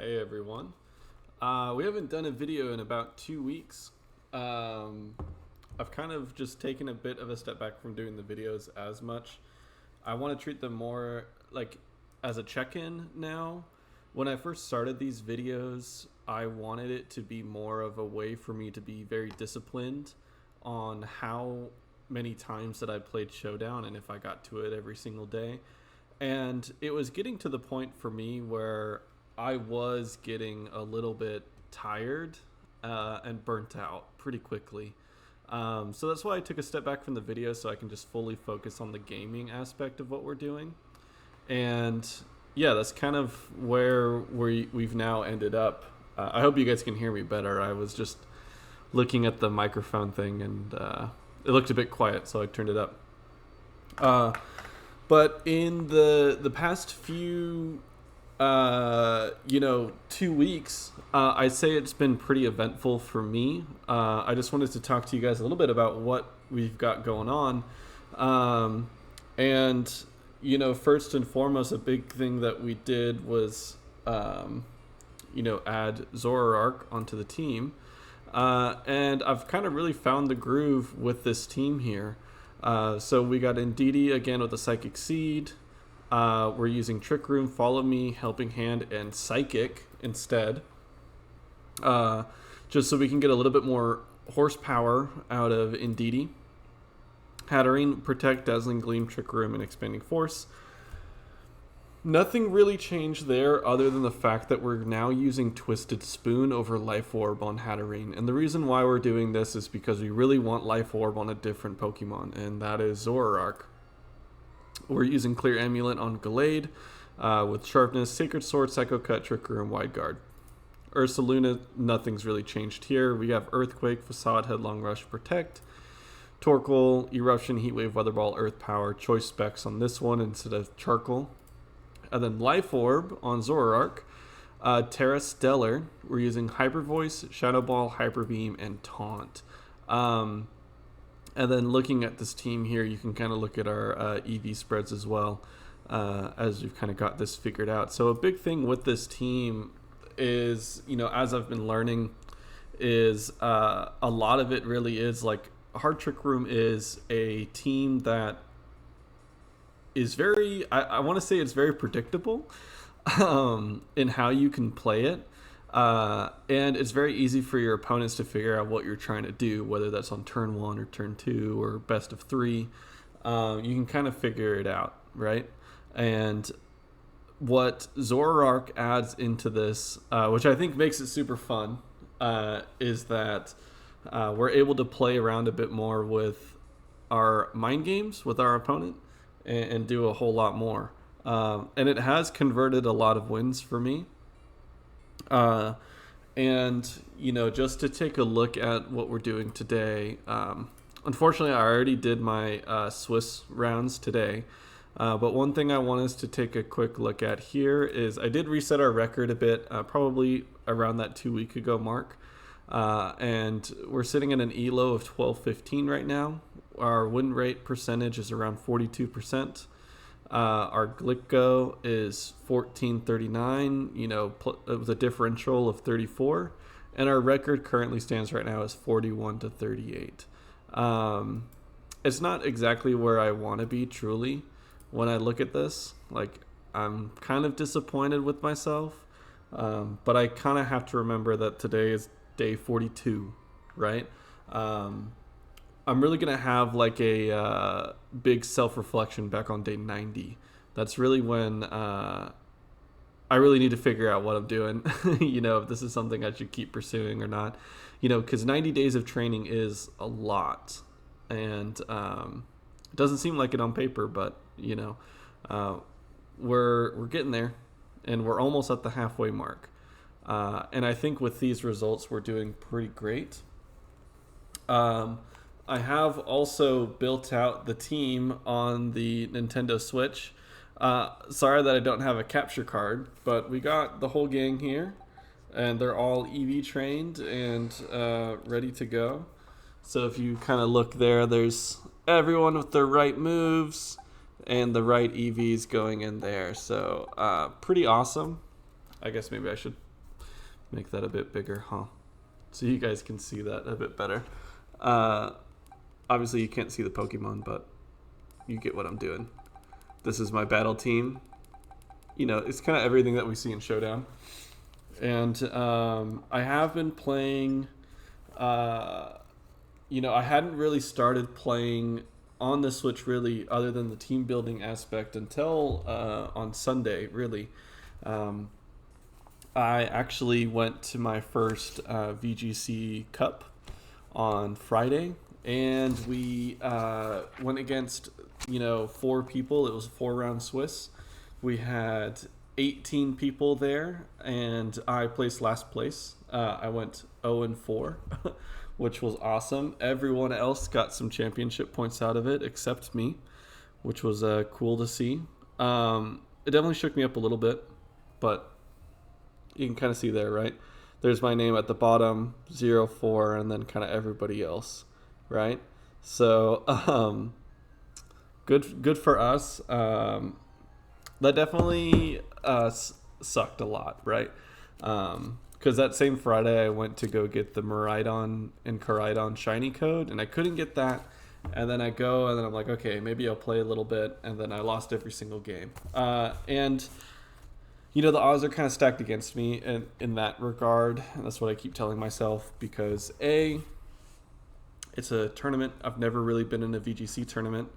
Hey everyone. We haven't done a video in about 2 weeks. I've kind of just taken a bit of a step back from doing the videos as much. I want to treat them more like as a check-in now. When I first started these videos, I wanted it to be more of a way for me to be very disciplined on how many times that I played Showdown and if I got to it every single day. And it was getting to the point for me where I was getting a little bit tired and burnt out pretty quickly. So that's why I took a step back from the video so I can just fully focus on the gaming aspect of what we're doing. And yeah, that's kind of where we've now ended up. I hope you guys can hear me better. I was just looking at the microphone thing and it looked a bit quiet, so I turned it up. But in the past few 2 weeks, I'd say it's been pretty eventful for me. I just wanted to talk to you guys a little bit about what we've got going on. First and foremost, a big thing that we did was, add Zoroark onto the team. And I've kind of really found the groove with this team here. So we got Indeedee again with the Psychic Seed. We're using Trick Room, Follow Me, Helping Hand, and Psychic instead. Just so we can get a little bit more horsepower out of Indeedee. Hatterene, Protect, Dazzling Gleam, Trick Room, and Expanding Force. Nothing really changed there other than the fact that we're now using Twisted Spoon over Life Orb on Hatterene. And the reason why we're doing this is because we really want Life Orb on a different Pokemon, and that is Zoroark. We're using Clear Amulet on Gallade with Sharpness, Sacred Sword, Psycho Cut, Trick Room, Wide Guard. Ursaluna, nothing's really changed here. We have Earthquake, Facade, Headlong Rush, Protect. Torkoal, Eruption, Heatwave, Weather Ball, Earth Power. Choice specs on this one instead of Charcoal. And then Life Orb on Zoroark. Terra Stellar, we're using Hyper Voice, Shadow Ball, Hyper Beam, and Taunt. And then looking at this team here, you can kind of look at our EV spreads as well, as we've kind of got this figured out. So a big thing with this team is, as I've been learning, is a lot of it really is like Hard Trick Room is a team that is very, I want to say it's very predictable in how you can play it. And it's very easy for your opponents to figure out what you're trying to do, whether that's on turn 1 or turn 2 or best of 3. You can kind of figure it out, right? And what Zoroark adds into this, which I think makes it super fun, is that we're able to play around a bit more with our mind games with our opponent and do a whole lot more. And it has converted a lot of wins for me. Just to take a look at what we're doing today, unfortunately I already did my Swiss rounds today, but one thing I want us to take a quick look at here is I did reset our record a bit, probably around that 2 week ago mark, and we're sitting at an ELO of 1215 right now. Our win rate percentage is around 42%. Our Glicko is 1439, with a differential of 34, and our record currently stands right now as 41-38. It's not exactly where I want to be truly when I look at this. Like, I'm kind of disappointed with myself, but I kind of have to remember that today is day 42, right? I'm really going to have like a big self-reflection back on day 90. That's really when I really need to figure out what I'm doing, if this is something I should keep pursuing or not, because 90 days of training is a lot. And it doesn't seem like it on paper, but, we're getting there, and we're almost at the halfway mark. And I think with these results, we're doing pretty great. I have also built out the team on the Nintendo Switch. Sorry that I don't have a capture card, but we got the whole gang here, and they're all EV trained and ready to go. So if you kind of look there, there's everyone with the right moves and the right EVs going in there. So pretty awesome. I guess maybe I should make that a bit bigger, huh? So you guys can see that a bit better. Obviously, you can't see the Pokemon, but you get what I'm doing. This is my battle team. It's kind of everything that we see in Showdown. And I have been playing... I hadn't really started playing on the Switch really, other than the team building aspect, until on Sunday, really. I actually went to my first VGC Cup on Friday, and we went against 4 people. It was a 4-round Swiss. We had 18 people there, and I placed last place. I went 0-4, which was awesome. Everyone else got some championship points out of it except me, which was cool to see. It definitely shook me up a little bit, but you can kind of see there, right? There's my name at the bottom, 0-4, and then kind of everybody else, right? So good for us. That definitely sucked a lot, right? Because that same Friday I went to go get the Miraidon and Koraidon shiny code, and I couldn't get that. And then I go, and then I'm like, okay, maybe I'll play a little bit, and then I lost every single game. And the odds are kind of stacked against me in that regard, and that's what I keep telling myself, because it's a tournament. I've never really been in a VGC tournament,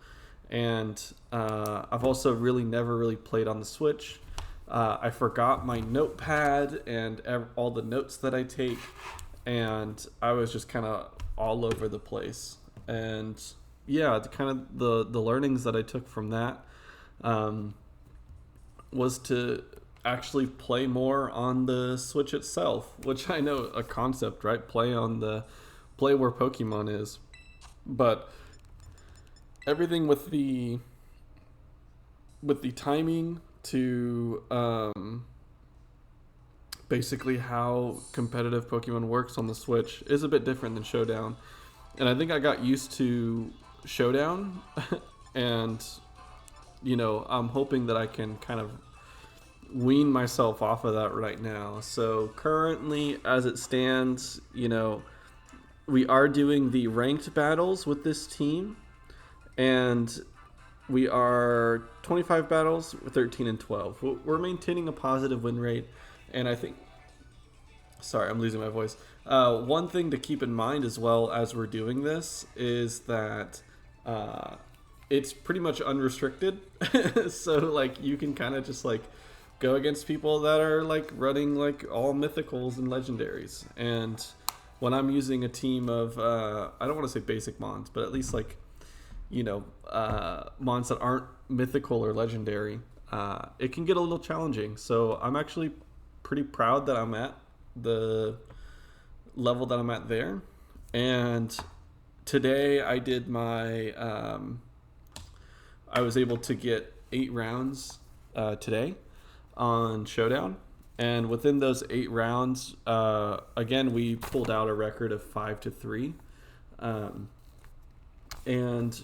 and I've also never really played on the Switch. I forgot my notepad and all the notes that I take, and I was just kind of all over the place. And yeah, the learnings that I took from that was to actually play more on the Switch itself, which I know a concept, right? Play where Pokemon is, but everything with the timing to basically how competitive Pokemon works on the Switch is a bit different than Showdown. And I think I got used to Showdown and I'm hoping that I can kind of wean myself off of that right now. So currently, as it stands, we are doing the ranked battles with this team, and we are 25 battles, 13-12. We're maintaining a positive win rate, and I think... Sorry, I'm losing my voice. One thing to keep in mind as well as we're doing this is that it's pretty much unrestricted. So, you can kind of just, go against people that are, running, all mythicals and legendaries. And when I'm using a team of, I don't want to say basic mons, but at least, mons that aren't mythical or legendary, it can get a little challenging. So I'm actually pretty proud that I'm at the level that I'm at there. And today I did my I was able to get 8 rounds today on Showdown, and within those 8 rounds, again, we pulled out a record of 5-3. And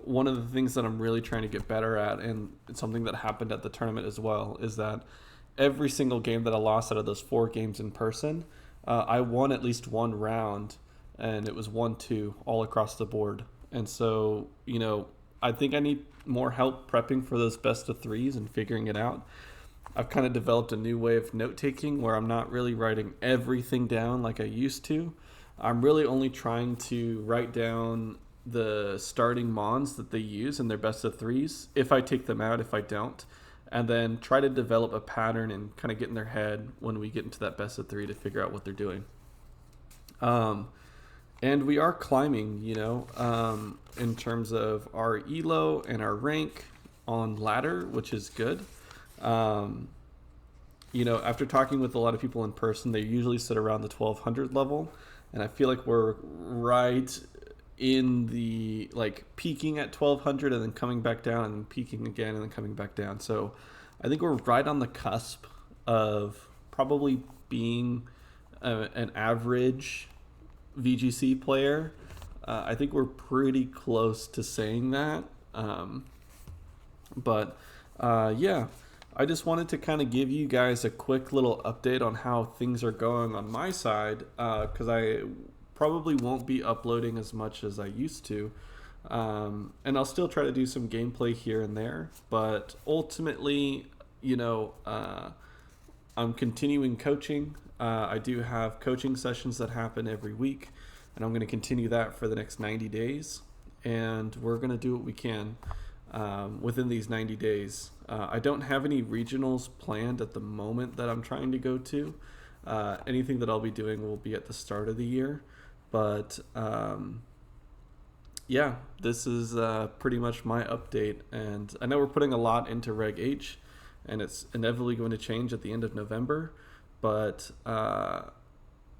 one of the things that I'm really trying to get better at, and it's something that happened at the tournament as well, is that every single game that I lost out of those 4 games in person, I won at least one round, and it was 1-2 all across the board. And so, I think I need more help prepping for those best of 3s and figuring it out. I've kind of developed a new way of note-taking where I'm not really writing everything down like I used to. I'm really only trying to write down the starting mons that they use in their best of 3s, if I take them out, if I don't, and then try to develop a pattern and kind of get in their head when we get into that best of 3 to figure out what they're doing. And we are climbing, in terms of our elo and our rank on ladder, which is good. After talking with a lot of people in person, they usually sit around the 1200 level, and I feel like we're right in the peaking at 1200 and then coming back down and then peaking again and then coming back down. So I think we're right on the cusp of probably being an average VGC player. I think we're pretty close to saying that. Yeah. I just wanted to kind of give you guys a quick little update on how things are going on my side, because I probably won't be uploading as much as I used to. And I'll still try to do some gameplay here and there, but ultimately, I'm continuing coaching. I do have coaching sessions that happen every week, and I'm going to continue that for the next 90 days. And we're going to do what we can within these 90 days. I don't have any regionals planned at the moment that I'm trying to go to. Anything that I'll be doing will be at the start of the year. But yeah, this is pretty much my update. And I know we're putting a lot into Reg H, and it's inevitably going to change at the end of November. But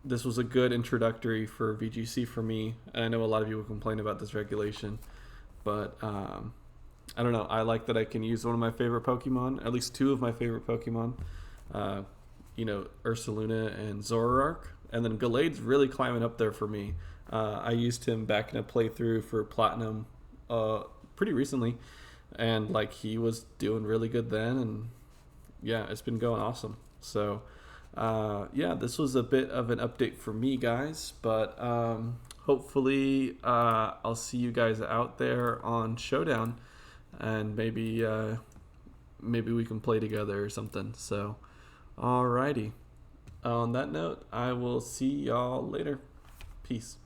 this was a good introductory for VGC for me. And I know a lot of you will complain about this regulation, but I don't know. I like that I can use one of my favorite Pokemon, at least two of my favorite Pokemon, Ursaluna and Zoroark. And then Gallade's really climbing up there for me. I used him back in a playthrough for Platinum pretty recently, and like he was doing really good then, and yeah, it's been going awesome. So yeah, this was a bit of an update for me, guys, but hopefully I'll see you guys out there on Showdown, and maybe we can play together or something. So alrighty, on that note, I will see y'all later. Peace.